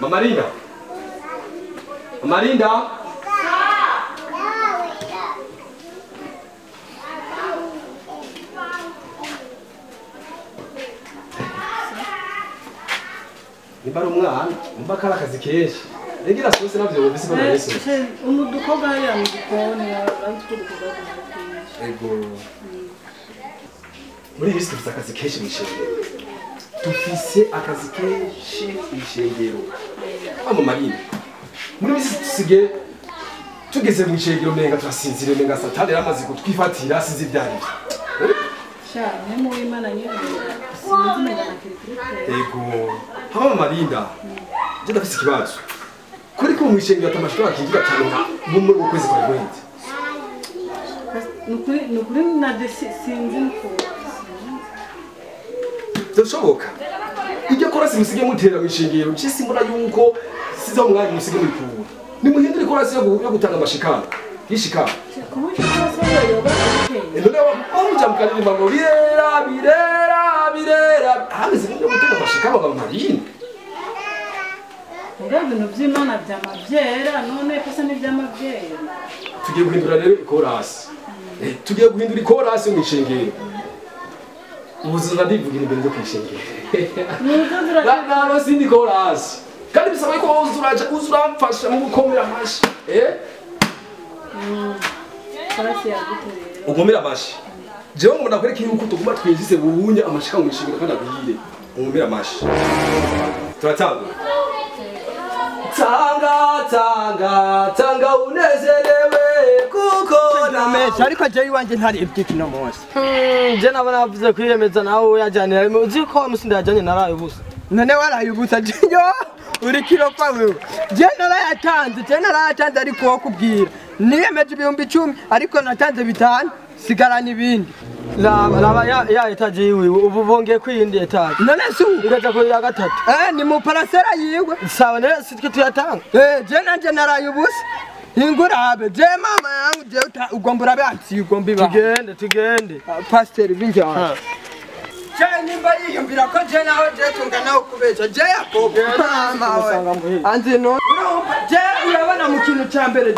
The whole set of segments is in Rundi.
Mama Linda. Mama Linda. Nibara umwana, umva kala kazi kenshi. Regira sose navyo bisi bana yesu. Umudukoga ya mugikoni aratukudukoga. Ego. Muri bisi tufise akazi kenshi mwishengero. Tufise akazi kenshi mwishengero. Mama Marina. Muri bisi tusige tugeze mwishengero menga turasinzire menga satani ramaze kutwifatira sizi vyari. Sha, nemo Imana nyine. Sinzi menga nakirikire. Ego. Mama Marinda. Je ndafise ikibazo. Kuri ko mwishengero atamashuri akingira cyane mu kwezi kwa gwenti. Nukuri na sinzi nko. Doshoboka. Ijya korasi musige mutera mwishengero cisi mbona yuko siza umwanya musige mwipura. Ni muhindure korasi yo gutanga amashikana. Yishikana. Kumucho korasi yo yoba. None wamuja mukaririmba ngo birera. Hanze ndio gutanga amashikana Mama Marina. Ngo ibintu by'Imana by'amavyera none pesa ni by'amavyera. Tugiye guhindura rero korasi. Tugiye guhindura ikorasi mu ishengero. Ubuzima ndivugira imbere yo kwishengero. Na sindi korasi. Kandi bisaba ko uzuramfasha mu gukomera amashi. Korasi yaguterera. Ukomera amashi. Jewe ngo nakwereke yuko tuguma twinjise bubunya amashika mu ishengero kandi aguhire. Ukomera amashi. Turatanga. Tanga unezerewe kuko namesha ariko je iwanje ntari ibyiki no munsi. Je nabona navuze kwiyemeza nawe yajyanira uzi ko musinda yajanye naraye ubusa. None waraye ubusa je uri kiro kwa wewe. Je narayatanze ariko wo kubwira. Niyemeje 10,000 ariko natanze 5 sigarana ibindi. Laba ya etaje yiwe ubu bongeye kwiyindi etaje. None su igaza ko ya gatatu. Ni mu parasera yiwe. Sawa ne sitwe tuyatanga. Je nanje naraye ubusa. Ingurabe je mama yangu je ugomba urabansi ugomba iba. Tugende. Pastor binjana. Je nimba yiyumvira ko je naho je tungana ukubeja je yakobo. Mama we. Anzi no. Je urabona mu kintu cya mbere.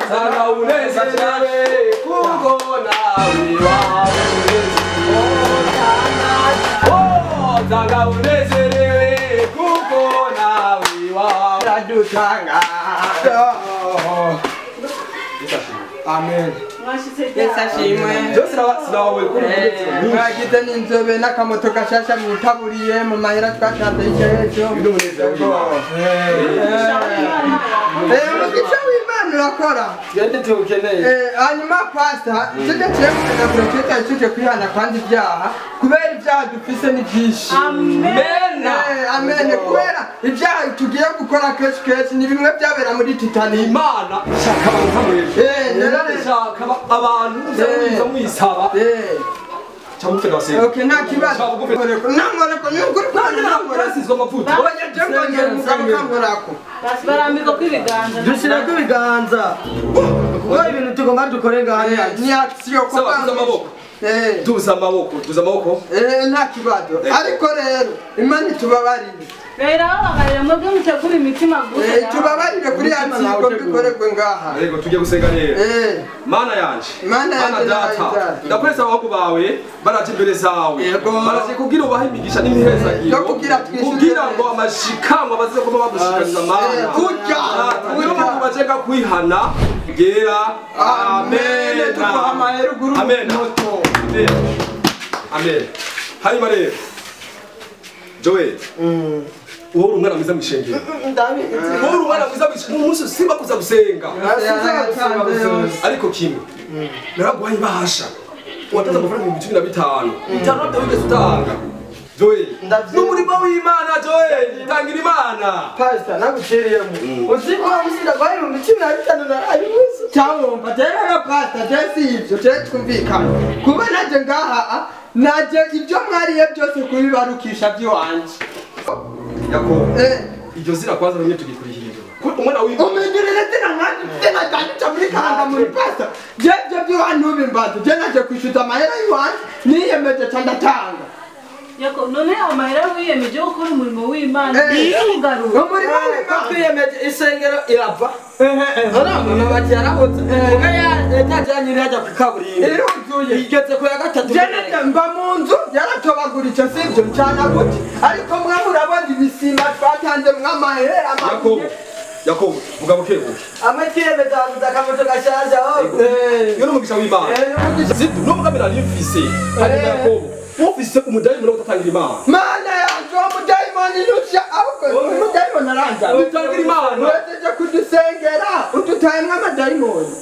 Tanga unezerewe kuko nawe wawe. Tanga unezerewe kuko nawe wawe. Radutanga. Amen. Yesashimwe. Jose nawe kuri mwagize n'inzobe n'akamoto gashasha mwitaburiye mu mahera twatanze y'ejo. Umugisha w'Imana urakora. Gende tukeneye. Hanyuma pastor, tujye na profeta tujye kwihana kandi ibyaha kubera ibyaha dufise ni byinshi. Amen. Amen. Kubera ibyaha tugiye gukora keshi ni bimwe byabera muri Titanic. Imana ishaka abantu hamwe. Ishaka abantu uza mwisaba. Chamufera wase. Okay, nta kibazo. Namoreko nyunguru kandi namorasizwe amavuta. Abanyajenganye mugabo kamorako. Barambiko kwibiganza. Dushira kwibiganza. Kuko ibintu tugomba dukore ngane. Ni action ko tuza amaboko. Tuza amaboko. Nta kibazo. Ariko rero Imana tubabarire. Bera bagarira mwebwe mutegura imitima gusa. Tubabarire kuri yanzigo bikorerwe ngaha. Yego tujye gusenga rero. Mana yanje. Mana data. Ndakwesa abahungu bawe baraje imbere zawe. Baraje kugira ubahe imigisha n'imiheza iyo. Kugira ngo amashikamwa baze kuba bagushikaniza mana. Kugira bajega kwihana. Gera. Amen. Amen. Amen. Hanyuma rero. Joel. Uhora umwana mwiza mwishengero. Uhora umwana mwiza mwishengero. Umunsi simba kuza gusenga. Ariko kimwe. Naraguhaye bahasha. Watanze amafaranga 15,000. Itano nabyo wigeze utanga. Joel. N'umurimo w'Imana Joel. Tangira Imana. Pastor naguceriyemo. Uziko amusira bayi 15,000 na ayuzi. Cyangwa tera pastor jesi ibyo twumvikana. Kuba naje ngaha naje ibyo mwariye byose kubibarukisha by'iwanje. Yakobo. Iryo zira kwanza nimwe tugikurihirira. Umwana w'Imana. Umegerere tena ngati tena kandi cyamurikanga muri pastor. Je by'iwanyu bimbaza. Je naje kwishuta amahera y'iwanje niyemeje cyanda tanga. Yako none amahera wiyemeje gukora umurimo w'Imana. Ugarura. Umurimo w'Imana twiyemeje isengero irava mama bati yarabutse yatajyanye ajya ku kaburimbo iruzuye igeze ku ya gatatu Jenete mba mu nzu yaratobaguritse sibyo cyane gute ariko mwe murabona ibisima twatanze mw'amahera Yakobo mugabo kego amatiyemeza avuze akamoto gashaje aho yo n'umugisha w'Imana zidu no mugamira limfise ari Yakobo ufise umudayimoni no gutatangira Imana mana yanjye umudayimoni nusha ahubwo umudayimoni aranja utangira Imana wejeje kudusengera udutayemwe amadayimoni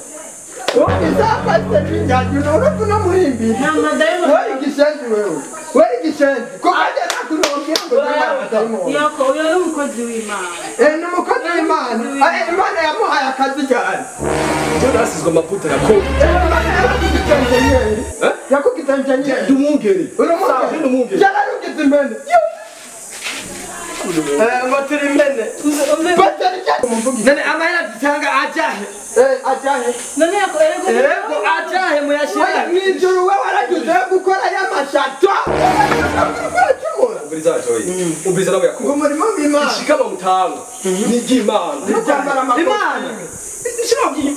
Izapasite n'inyange urabona no muhimbi. Wari igishenzi wewe. Wari igishenzi. Kukaje nakunombye ngo n'amadayimoni. Yako uyo n'umukozi w'Imana. N'umukozi w'Imana. Imana yamuhaye akazi cyane. Ndio nasizwe amavuta Yakobo. Yakugita njanyeri. Dumungeri. Uramugeri. Yararugize imene. Maturi mene. Batari cyane. Nene amahera dutanga ajahe. Ajahe. None yako Ego ajahe muyashira. Mwijuru we waragize gukora y'amashato. Ubiriza joyi. Ubiriza nawe Yakobo. Umurimo w'Imana. Ishikama mutanga. N'Imana. Imana.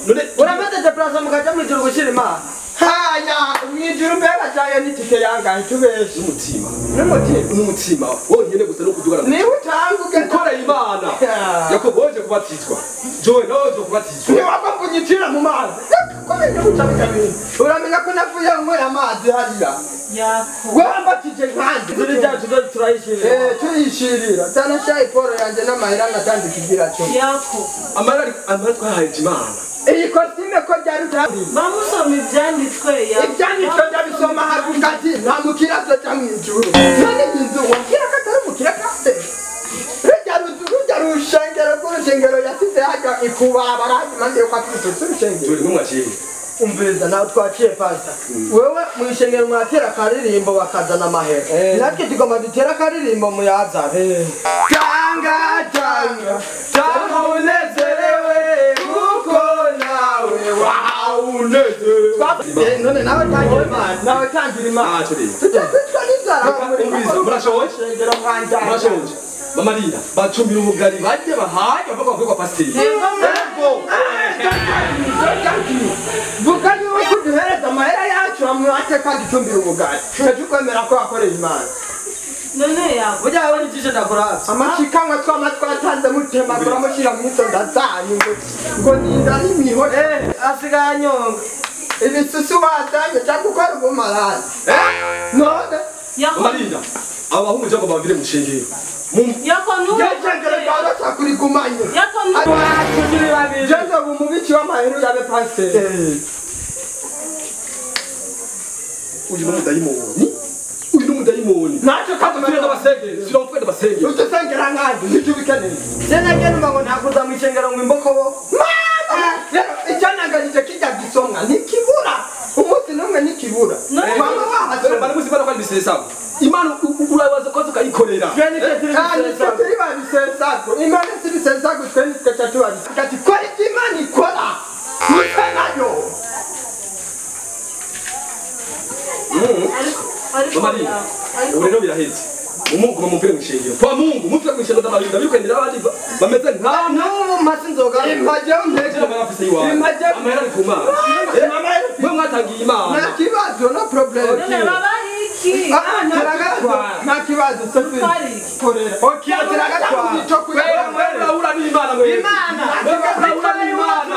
None Uramaze deplaza mukaja mwijuru gushira Imana. Haya, mwijuru mbega cyane n'itike yangahe tubeshe. n'umutima wonyene gusa no kudugana Ni utanguke ukora Imana Yakobo woje kubatizwa jowe noje kubatizwa ni wakunyitira mu mazi. Komeye utabikabiri. Uramenya ko navuye ngo amazi hariya. Yako. Wambatije kandi. Zuri cyacu cyo turayishirira. Tuyishirira. Tana shayi poro yanje n'amahera natandi kigira cyo. Yako. amara twahaye Imana Iyi kosime ko byari utari. Bamusoma ibyanditswe ya. Ibyanditswe ndabisoma hagati nta mukirazo cya mwijuru. None inzu wakira katari mukirakaste. Rujya rushengero rw'urushengero yasize hajya ikubarabara maze yo kwatwitse urushengero. turi n'umwaciye Umviriza nawe twaciye pasta. Wewe mwishengero mwatera karirimbo bakazana amahera. Natwe tugomba dutera karirimbo muyaza. Tanga unezerewe kuko nawe waunezerewe. None nawe tangira Imana. Nawe tangira Imana. turi Tutwa n'inzara. murashoje Mama Lina bacumbira ubugari bajye bahaye bavuga kwa pasiteri Vugani wo kuduhereza amahera yacu amwate kandi tumbira ubugari. Tukwemera ko akorera Imana. None yako. Burya abona igishe ndakora. Amashikamwe twatanze mutemagura mushyira mu isonda zanyu ngo ninda n'imiho asigaye anyonga. ibisusu wazanye cyangwa ukora ubumarani. None Yako. Mama Lina abahungu cyangwa bavire mu shengero Yako nuwe. yajengere kwa kurigumanye. Yako nuwe. Jenzo bumubici w'amahera yabe pasiteri. uyu n'umudayimoni Nacho tugenda basengera tugenda basengera utusengera nkandi ntitubikeneye. Sena ngene ngo ntakuza mu ishengero ngo imbokobo. Icyananganyije kijya gisomwa ntikibura umunsi n'umwe ntikibura. Mama wahasoma bari muzi bana kwandi bisesabo Imana urabaza ko tukayikorera kandi turi babisesako Imana sibisesako twe nitwe cyatubazi kati kora icyo Imana ikora niko nayo. Mama Lina ubu rero biraheze umungu mumupire mu shengero kwa Mungu mupire mu shengero d'amarinda bikwendera abandi bameze nka N'ubu masi nzoga impaje Ntacyo barafise iwawe amahera ari ku Mana mwe mwatangiye Imana nta kibazo no problem. None babariki. Nta kibazo Sophie korera. Okay turagatwara. urahura n'Imana mwe Imana urahura n'Imana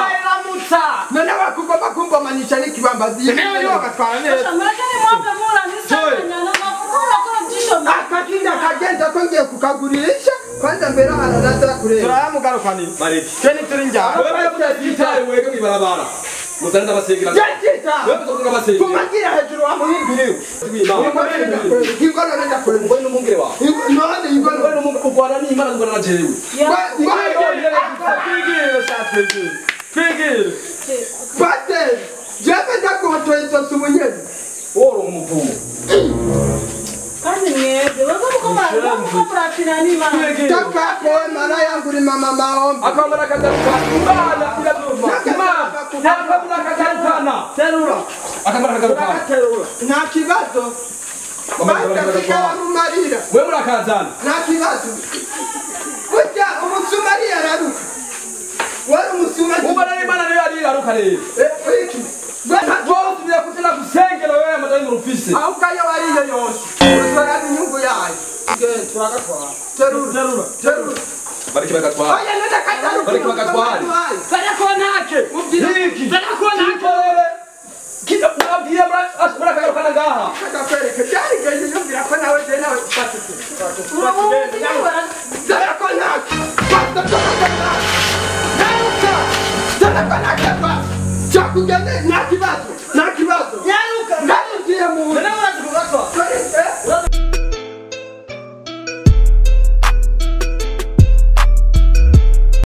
none bakugomba kumbamanisha n'ikibambazi yewe bakatwara neza. Murajani mwambe mura nisanya na makuru ko byisho. Akakinda kagenda ko ngiye kukagurisha kwanza mbere haranaza kureba. Turayamugarukani. Mareke Tweni turi njyana. wege mwibarabara muzana ndabasengera Jajita wewe tuzoga basengera kumagira hejuru wa muhimbiriwe. Ingono nenda kwenda. ngono n'umungere wawe None ingono ngono n'umungere ugwana n'Imana ngwana na jewe Pate jebe ndakuhotoye inzozi ubunyene. woro umuvumo Kandi mwebwe bako murakina n'Imana. Takako mara yangu ni mama maombi. akamara kagaruka Imana iraduma Imana ntakamara kagarukana Terura. akamara kagaruka Nta kibazo. bakarumarira wewe murakazana nta kibazo burya umusumariya araruka wari umusumariya ubona n'Imana niyo yari iraruka rero iki bose ugiye kutena gusengera wewe madani mu rufise ahubwo ayo wariyo yose urasanga inyungu yayo turagatwara terura bareke bagatwara bareke bagatwara Zarako ntake iki Zarako ntake kiza nabwiye murakagaruka ngaha akakwereka byari gende yumvira ko nawe je nawe fatike Zarako ntake Chakugende nta kibazo Nyaruka ndagiye mu